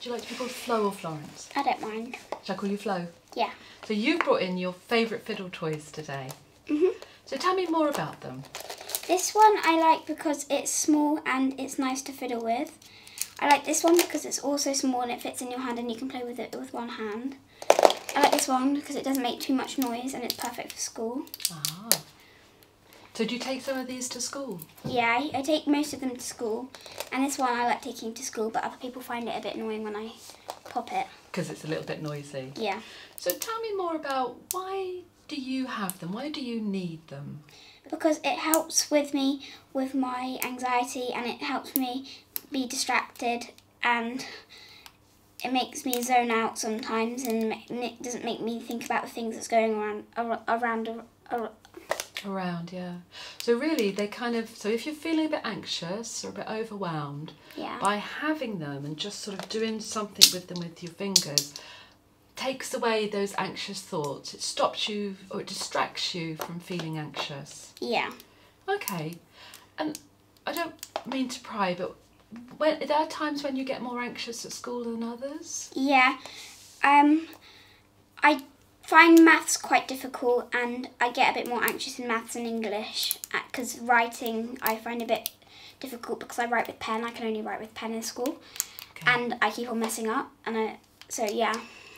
Do you like to be called Flo or Florence? I don't mind. Shall I call you Flo? Yeah. So you've brought in your favourite fiddle toys today. So tell me more about them. This one I like because it's small and it's nice to fiddle with. I like this one because it's also small and it fits in your hand and you can play with it with one hand. I like this one because it doesn't make too much noise and it's perfect for school. Ah. So do you take some of these to school? Yeah, I take most of them to school. And this one I like taking to school, but other people find it a bit annoying when I pop it. Because it's a little bit noisy. Yeah. So tell me more about why do you have them? Why do you need them? Because it helps with me with my anxiety and it helps me be distracted and it makes me zone out sometimes and it doesn't make me think about the things that's going Around, yeah. So really, they kind of, so if you're feeling a bit anxious or a bit overwhelmed, Yeah. by having them and just sort of doing something with them with your fingers, takes away those anxious thoughts. It stops you or it distracts you from feeling anxious. Yeah. Okay. And I don't mean to pry, but there are times when you get more anxious at school than others? Yeah. I find maths quite difficult and I get a bit more anxious in maths and English because writing I find a bit difficult because I write with pen. I can only write with pen in school. Okay. And I keep on messing up so yeah.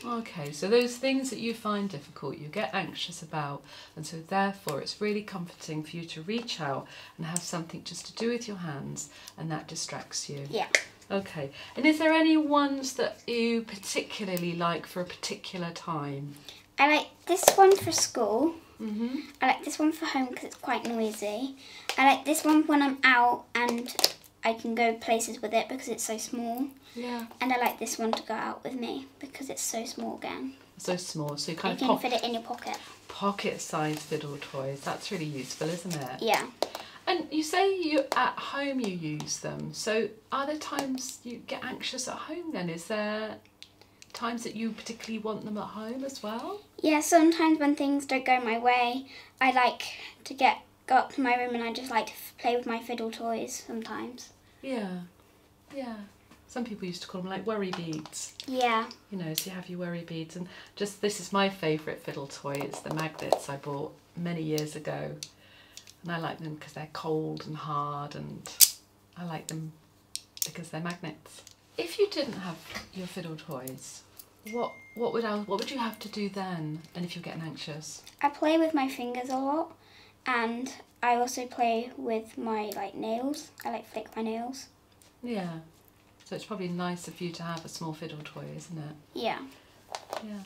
Okay, so those things that you find difficult, you get anxious about, and so therefore it's really comforting for you to reach out and have something just to do with your hands, and that distracts you. Yeah. Okay, and is there any ones that you particularly like for a particular time? I like this one for school. Mm-hmm. I like this one for home because it's quite noisy. I like this one when I'm out and I can go places with it because it's so small. Yeah. And I like this one to go out with me because it's so small again. So small, so you kind You of can fit it in your pocket. pocket-sized fiddle toys. That's really useful, isn't it? Yeah. And you say at home you use them. So are there times you get anxious at home then? Is there times that you particularly want them at home as well? Yeah, sometimes when things don't go my way, I like to go up to my room and I just like to play with my fiddle toys sometimes. Yeah, yeah. Some people used to call them like worry beads. Yeah. You know, so you have your worry beads. And just this is my favourite fiddle toy. It's the magnets I bought many years ago. And I like them because they're cold and hard, and I like them because they're magnets. If you didn't have your fiddle toys, what would you have to do then? And if you're getting anxious? I play with my fingers a lot and I also play with my nails. I flick my nails. Yeah. So it's probably nicer for you to have a small fiddle toy, isn't it? Yeah. Yeah.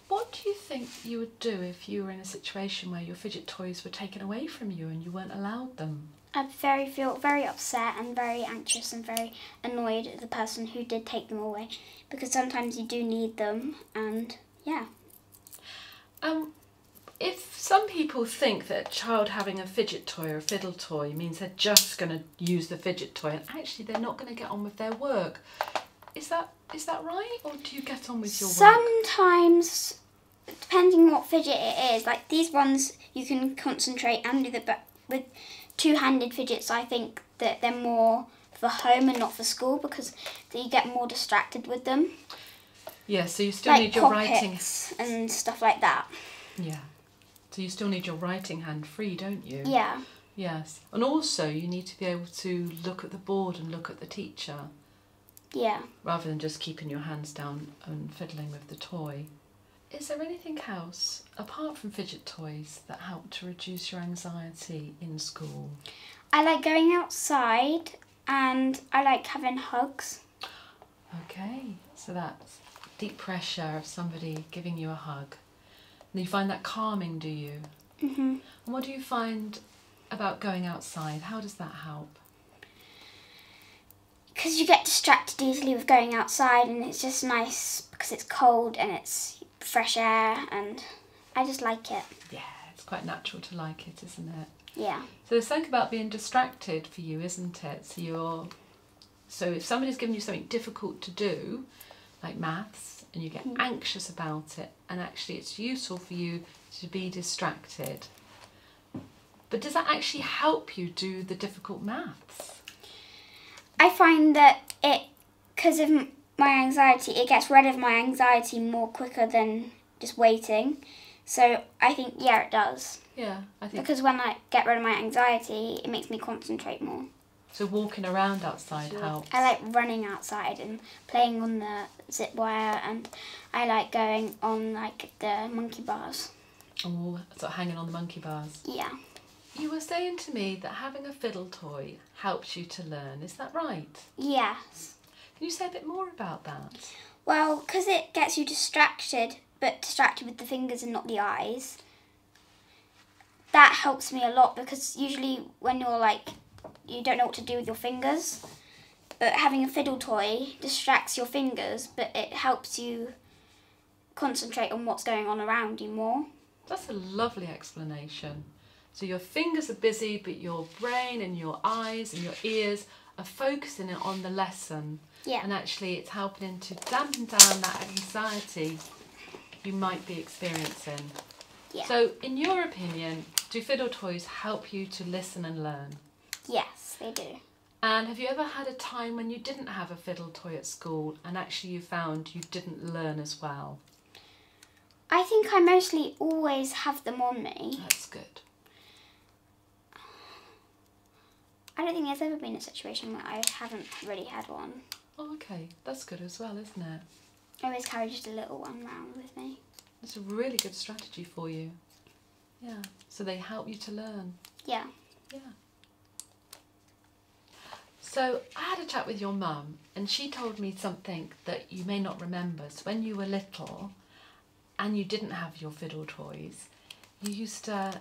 What do you think you would do if you were in a situation where your fidget toys were taken away from you and you weren't allowed them? I'd feel very upset and very anxious and very annoyed at the person who did take them away because sometimes you do need them and yeah. If some people think that a child having a fidget toy or a fiddle toy means they're just going to use the fidget toy and actually they're not going to get on with their work, is that right, or do you get on with your work? Sometimes, depending what fidget it is, like these ones you can concentrate and do but with two-handed fidgets I think that they're more for home and not for school because you get more distracted with them. Yeah, so you still need your writing and stuff like that. Yeah. So you still need your writing hand free, don't you? Yeah. Yes. And also you need to be able to look at the board and look at the teacher. Yeah. Rather than just keeping your hands down and fiddling with the toy. Is there anything else, apart from fidget toys, that help to reduce your anxiety in school? I like going outside and I like having hugs. Okay, so that's deep pressure of somebody giving you a hug. And you find that calming, do you? Mhm. And what do you find about going outside? How does that help? Because you get distracted easily with going outside and it's just nice because it's cold and it's fresh air and I just like it. Yeah, it's quite natural to like it, isn't it? Yeah. So there's something about being distracted for you, isn't it? So if somebody's given you something difficult to do, like maths, and you get anxious about it, and actually it's useful for you to be distracted. But does that actually help you do the difficult maths? I find that it because of my anxiety, it gets rid of my anxiety more quicker than just waiting. So I think, yeah, it does. Yeah, I think. Because when I get rid of my anxiety, it makes me concentrate more. So walking around outside helps. I like running outside and playing on the zip wire, and I like going on like the monkey bars. Oh, sort of hanging on the monkey bars. Yeah. You were saying to me that having a fiddle toy helps you to learn. Is that right? Yes. Can you say a bit more about that? Well, because it gets you distracted, but distracted with the fingers and not the eyes. That helps me a lot, because usually when you're like, you don't know what to do with your fingers, but having a fiddle toy distracts your fingers, but it helps you concentrate on what's going on around you more. That's a lovely explanation. So your fingers are busy, but your brain and your eyes and your ears are focusing on the lesson. Yeah. And actually it's helping to dampen down that anxiety you might be experiencing. Yeah. So in your opinion, do fiddle toys help you to listen and learn? Yes, they do. And have you ever had a time when you didn't have a fiddle toy at school and actually you found you didn't learn as well? I think I mostly always have them on me. That's good. I don't think there's ever been a situation where I haven't really had one. Oh, okay. That's good as well, isn't it? I always carry just a little one round with me. That's a really good strategy for you. Yeah. So they help you to learn. Yeah. Yeah. So I had a chat with your mum and she told me something that you may not remember. So when you were little and you didn't have your fiddle toys, you used to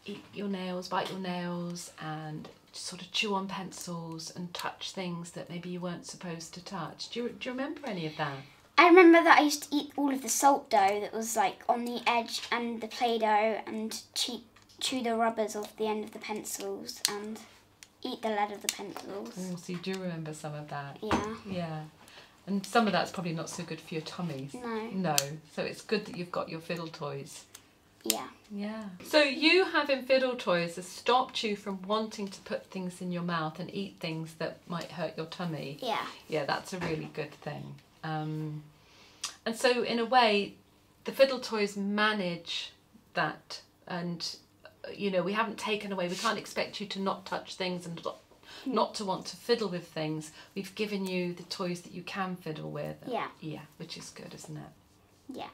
eat your nails, bite your nails and sort of chew on pencils and touch things that maybe you weren't supposed to touch. Do you remember any of that? I remember that I used to eat all of the salt dough that was like on the edge and the Play-Doh, and chew the rubbers off the end of the pencils and eat the lead of the pencils. Oh, so you do remember some of that? Yeah. Yeah. And some of that's probably not so good for your tummies. No. No. So it's good that you've got your fiddle toys. Yeah. Yeah. So you having fiddle toys has stopped you from wanting to put things in your mouth and eat things that might hurt your tummy. Yeah. Yeah, that's a really good thing. And so in a way, the fiddle toys manage that, and you know, we haven't taken away, we can't expect you to not touch things and not to want to fiddle with things. We've given you the toys that you can fiddle with. Yeah. Yeah, which is good, isn't it? Yeah.